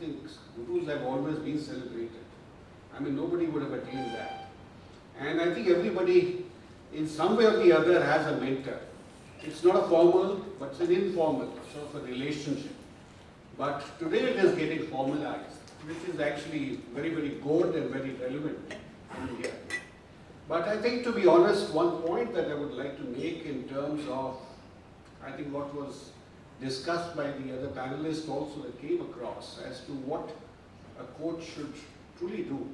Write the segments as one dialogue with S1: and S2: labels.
S1: think gurus have always been celebrated. I mean, nobody would have attained that. And I think everybody, in some way or the other, has a mentor. It's not a formal, but it's an informal sort of a relationship. But today it is getting formalized, which is actually very, very good and very relevant in here. But I think, to be honest, one point that I would like to make in terms of, I think what was discussed by the other panelists also that came across as to what a coach should truly do.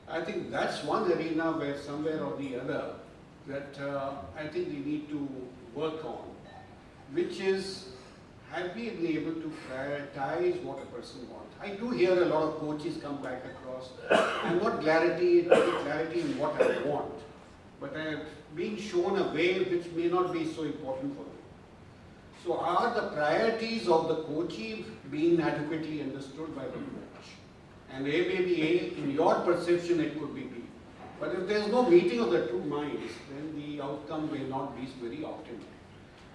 S1: I think that's one arena where somewhere or the other that I think we need to work on, which is, have we been able to prioritize what a person wants? I do hear a lot of coaches come back across, I'm not clarity in what I want, but I am being shown a way which may not be so important for me. So are the priorities of the coachee being adequately understood by the coach? And A may be A, in your perception it could be B. But if there is no meeting of the two minds, then the outcome may not be very optimal.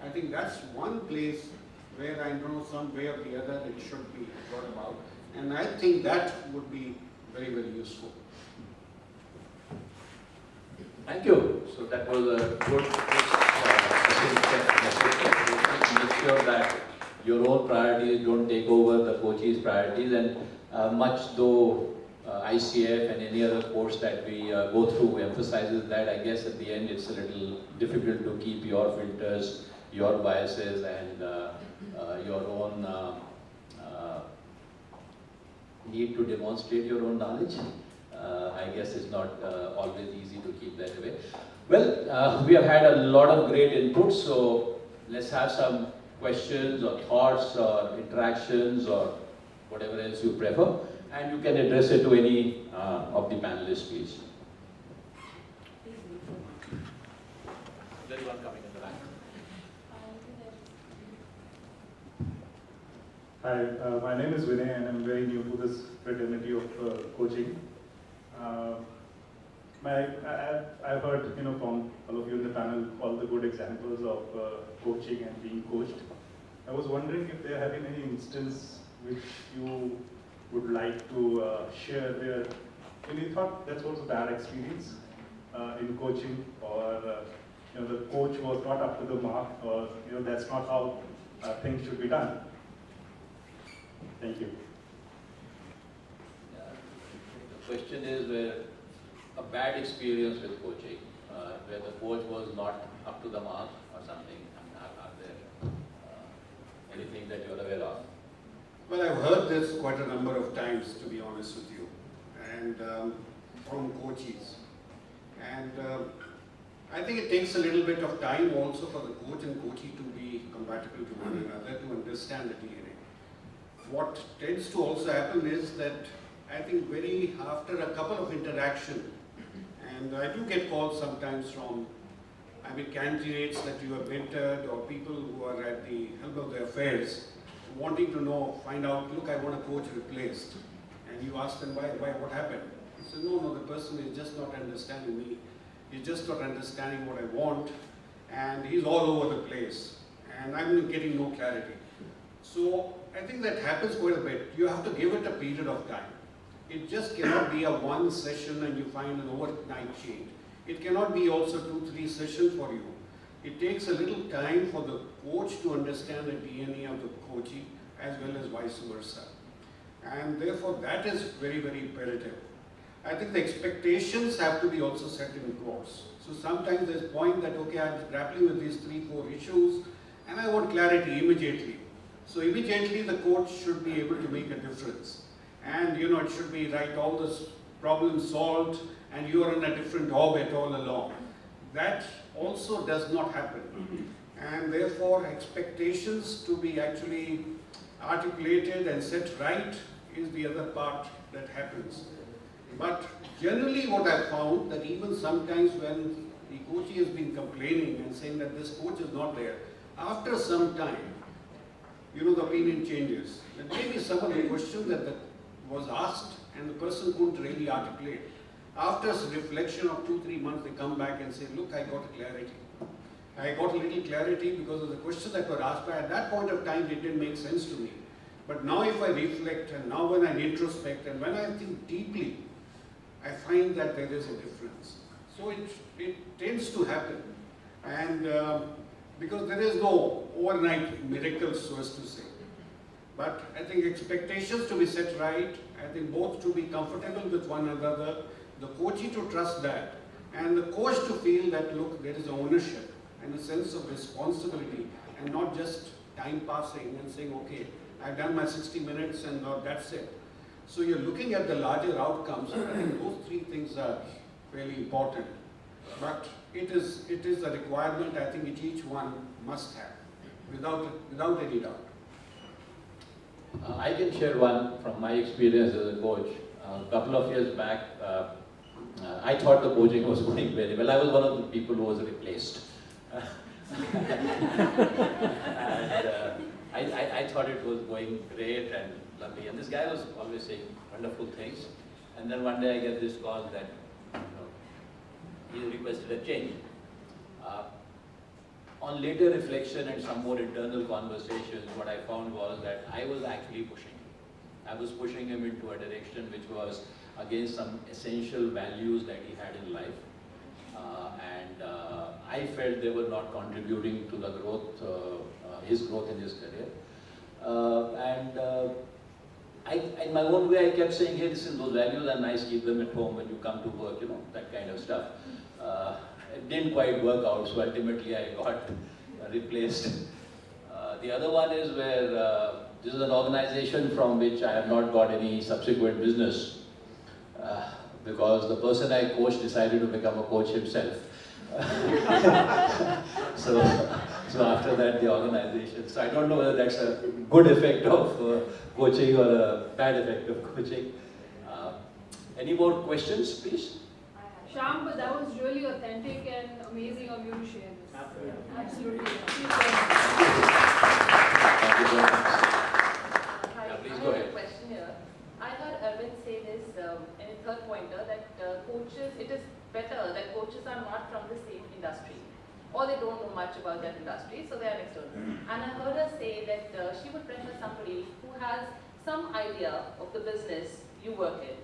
S1: I think that's one place where I know some way or the other it should be brought about. And I think that would be very, very useful.
S2: Thank you. So that was a good make sure that your own priorities don't take over the coach's priorities, and much though ICF and any other course that we go through emphasizes that, I guess at the end it's a little difficult to keep your filters, your biases, and your own need to demonstrate your own knowledge. I guess it's not always easy to keep that away. Well, we have had a lot of great input, so let's have some questions or thoughts or interactions or whatever else you prefer, and you can address it to any of the panelists, please. There's one coming in the back.
S3: Hi, my name is Vinay and I'm very new to this fraternity of coaching. I've heard from all of you in the panel all the good examples of coaching and being coached. I was wondering if there have been any instance which you would like to share where you thought that was a bad experience in coaching, or the coach was not up to the mark, or that's not how things should be done. Thank you.
S2: The question is where a bad experience with coaching, where the coach was not up to the mark or something. Are there anything that you're aware of?
S1: Well, I've heard this quite a number of times, to be honest with you, and from coaches. And I think it takes a little bit of time also for the coach and coachee to be compatible to one another, to understand the DNA. What tends to also happen is that I think after a couple of interactions, and I do get calls sometimes from candidates that you have mentored or people who are at the helm of their affairs, wanting to find out, look, I want a coach replaced. And you ask them, why, what happened? He says, no, the person is just not understanding me. He's just not understanding what I want, and he's all over the place, and I'm getting no clarity. So I think that happens quite a bit. You have to give it a period of time. It just cannot be a one session and you find an overnight change. It cannot be also 2-3 sessions for you. It takes a little time for the coach to understand the DNA of the coachee as well as vice versa. And therefore that is very, very imperative. I think the expectations have to be also set in course. So sometimes there's a point that, okay, I'm grappling with these 3-4 issues and I want clarity immediately. So immediately the coach should be able to make a difference. And it should be right, all this problem solved and you are in a different orbit all along. That also does not happen. And therefore expectations to be actually articulated and set right is the other part that happens. But generally what I found that even sometimes when the coachee has been complaining and saying that this coach is not there, after some time, the opinion changes. And maybe some of the questions that was asked and the person couldn't really articulate. After reflection of 2-3 months, they come back and say, look, I got clarity. I got a little clarity because of the questions that were asked, but at that point of time, it didn't make sense to me. But now if I reflect, and now when I introspect, and when I think deeply, I find that there is a difference. So it tends to happen. And because there is no overnight miracle, so as to say. But I think expectations to be set right, I think both to be comfortable with one another, the coachee to trust that, and the coach to feel that, look, there is ownership and a sense of responsibility, and not just time passing and saying, okay, I've done my 60 minutes and now that's it. So you're looking at the larger outcomes, and I think those three things are really important. But it is a requirement, I think, which each one must have, without any doubt.
S2: I can share one from my experience as a coach. A couple of years back, I thought the coaching was going very well. I was one of the people who was replaced. And I thought it was going great and lovely. And this guy was always saying wonderful things. And then one day I get this call that he requested a change. On later reflection and some more internal conversations, what I found was that I was actually pushing him. I was pushing him into a direction which was against some essential values that he had in life. I felt they were not contributing to the growth, his growth in his career. In my own way, I kept saying, hey, listen, those values are nice, keep them at home when you come to work, that kind of stuff. It didn't quite work out, so ultimately I got replaced. The other one is where this is an organization from which I have not got any subsequent business because the person I coached decided to become a coach himself. So after that, the organization. So I don't know whether that's a good effect of coaching or a bad effect of coaching. Any more questions, please?
S4: Shyam, but that was really authentic and amazing of you to share this. Absolutely.
S2: Thank you very much.
S5: Hi,
S2: Yeah, please
S5: I
S2: go
S5: have
S2: ahead.
S5: a question here. I heard Arvind say this in his third pointer that coaches, it is better that coaches are not from the same industry or they don't know much about that industry, so they are external. And I heard her say that she would prefer somebody who has some idea of the business you work in.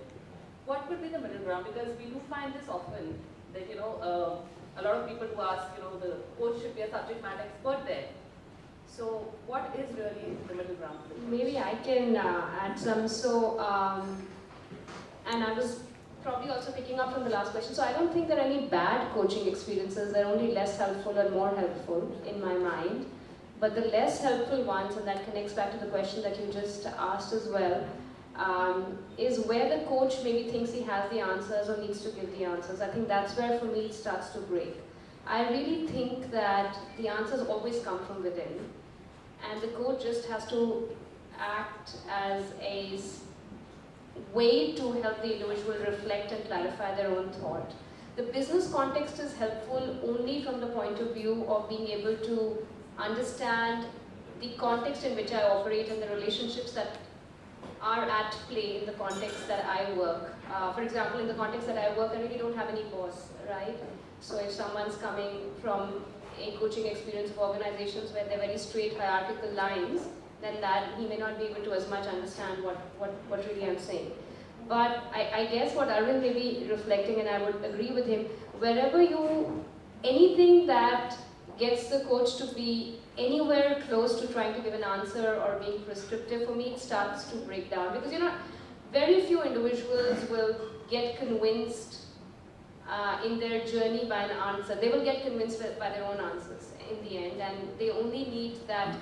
S5: What would be the middle ground? Because we do find this often that, a lot of people who ask, the coach should be a subject matter expert there. So what is really the middle ground?
S6: Maybe I can add some. So, and I was probably also picking up from the last question. So I don't think there are any bad coaching experiences. They're only less helpful and more helpful in my mind. But the less helpful ones, and that connects back to the question that you just asked as well, is where the coach maybe thinks he has the answers or needs to give the answers. I think that's where for me it starts to break. I really think that the answers always come from within, and the coach just has to act as a way to help the individual reflect and clarify their own thought. The business context is helpful only from the point of view of being able to understand the context in which I operate and the relationships that are at play in the context that I work. For example, in the context that I work, I really don't have any boss, right? So if someone's coming from a coaching experience of organizations where they're very straight hierarchical lines, then that he may not be able to as much understand what really I'm saying. But I guess what Arvind may be reflecting, and I would agree with him, wherever anything that gets the coach to be anywhere close to trying to give an answer or being prescriptive, for me it starts to break down. Because very few individuals will get convinced in their journey by an answer. They will get convinced by their own answers in the end, and they only need that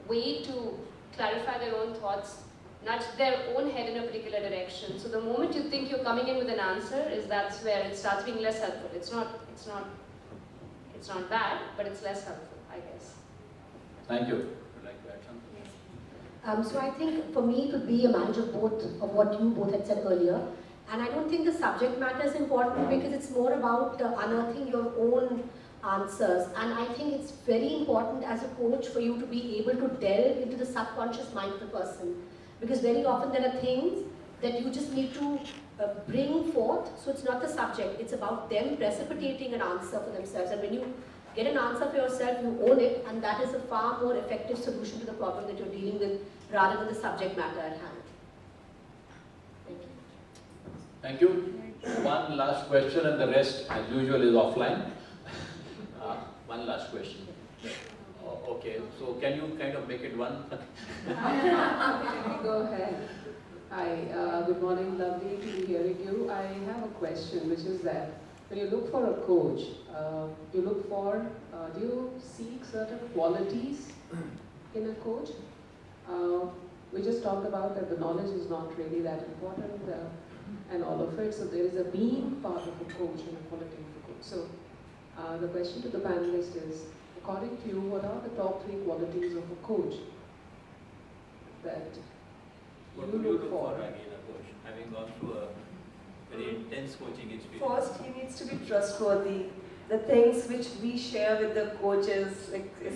S6: way to clarify their own thoughts, nudge their own head in a particular direction. So the moment you think you're coming in with an answer, that's where it starts being less helpful. It's not bad, but it's less helpful, I guess.
S2: Thank you. Would you like to add something?
S7: So I think for me it would be a marriage of both of what you both had said earlier. And I don't think the subject matter is important because it's more about unearthing your own answers. And I think it's very important as a coach for you to be able to delve into the subconscious mind of the person. Because very often there are things that you just need to bring forth. So it's not the subject, it's about them precipitating an answer for themselves. And when you get an answer for yourself, you own it, and that is a far more effective solution to the problem that you're dealing with rather than the subject matter at hand. Thank you.
S2: Thank you. One last question and the rest, as usual, is offline. One last question. Okay, so can you kind of make it one?
S8: Go ahead. Hi, good morning, lovely to be hearing you. I have a question, which is that when you look for a coach, you look for, do you seek certain qualities in a coach? We just talked about that the knowledge is not really that important and all of it, so there is a being part of a coach and a quality of a coach. So the question to the panelists is, according to you, what are the top 3 qualities of a coach that
S9: What would you look for again, a coach, having gone through a very intense coaching experience?
S10: First, he needs to be trustworthy. The things which we share with the coaches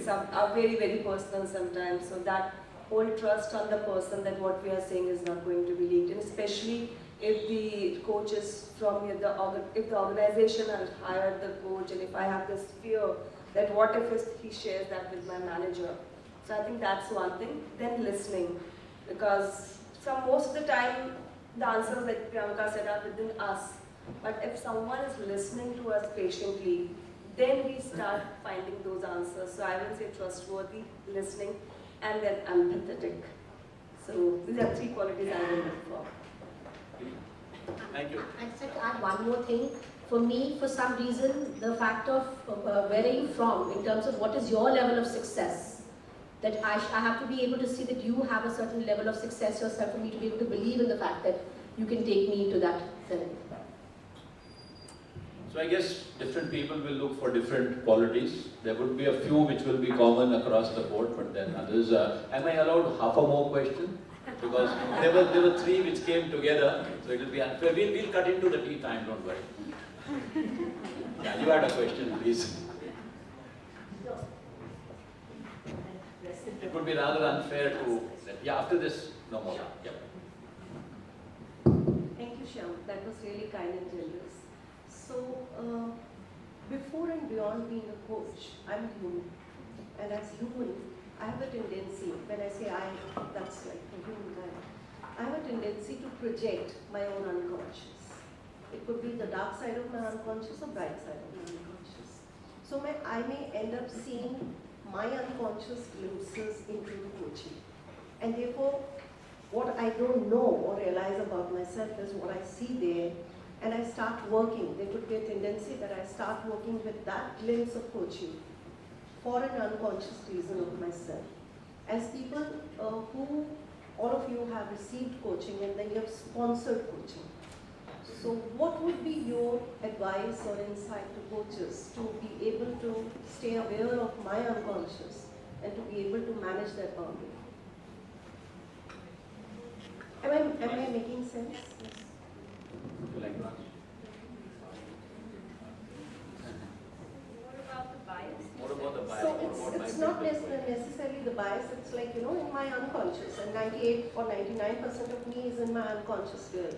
S10: are very, very personal sometimes. So that whole trust on the person that what we are saying is not going to be leaked. And especially if the coach is from if the organization has hired the coach, and if I have this fear that what if he shares that with my manager. So I think that's one thing. Then listening, because most of the time, the answers like Priyanka said are within us. But if someone is listening to us patiently, then we start finding those answers. So I will say trustworthy, listening, and then empathetic. So these are 3 qualities I will look for.
S9: Thank you.
S7: I'd like to add one more thing. For me, for some reason, the fact of where are you from, in terms of what is your level of success, that I have to be able to see that you have a certain level of success yourself for me to be able to believe in the fact that you can take me to that level.
S2: So I guess different people will look for different qualities. There would be a few which will be common across the board, but then others. Am I allowed half a more question? Because there were 3 which came together, so it will be unfair. We'll cut into the tea time, don't worry. Yeah, you had a question, please. It would be rather unfair to, yeah, after this, no more. Yeah.
S10: Thank you, Shyam. That was really kind and generous. So, before and beyond being a coach, I'm human. And as human, I have a tendency, when I say I, that's like a human kind, I have a tendency to project my own unconscious. It could be the dark side of my unconscious or bright side of my unconscious. So I may end up seeing my unconscious glimpses into the coaching. And therefore, what I don't know or realize about myself is what I see there, and I start working. There could be a tendency that I start working with that glimpse of coaching for an unconscious reason of myself. As people who, all of you have received coaching and then you have sponsored coaching. So what would be your advice or insight to coaches to be able to stay aware of my unconscious and to be able to manage that boundary? Am I making sense? Yes.
S2: Would you like to answer?
S5: What about the bias?
S2: What about the bias?
S10: So it's not necessarily the bias, it's like, in my unconscious, and 98 or 99% of me is in my unconscious realm.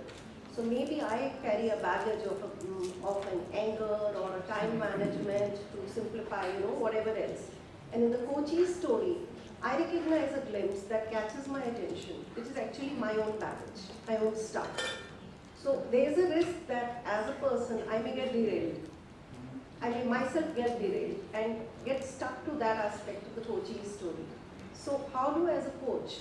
S10: So maybe I carry a baggage of an anger or a time management to simplify, whatever else. And in the coachee's story, I recognize a glimpse that catches my attention, which is actually my own baggage, my own stuff. So there's a risk that as a person, I may get derailed. I may myself get derailed and get stuck to that aspect of the coachee's story. So how do, as a coach,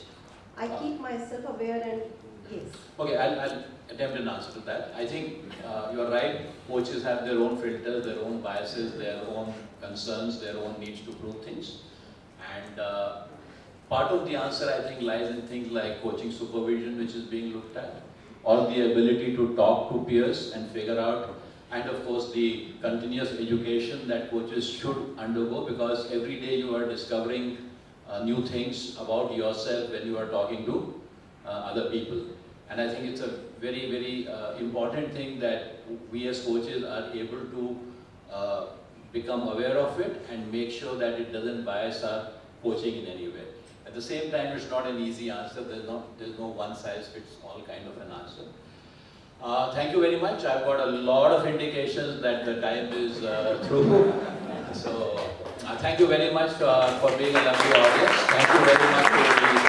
S10: I keep myself aware and yes?
S2: Okay, I'll attempt an answer to that. I think you're right. Coaches have their own filters, their own biases, their own concerns, their own needs to prove things. And part of the answer, I think, lies in things like coaching supervision, which is being looked at, or the ability to talk to peers and figure out, and of course the continuous education that coaches should undergo, because every day you are discovering new things about yourself when you are talking to other people. And I think it's a very, very important thing that we as coaches are able to become aware of it and make sure that it doesn't bias our coaching in any way. At the same time, it's not an easy answer. There's no one size fits all kind of an answer. Thank you very much. I've got a lot of indications that the time is through. So thank you very much for being a lovely audience. Thank you very much to the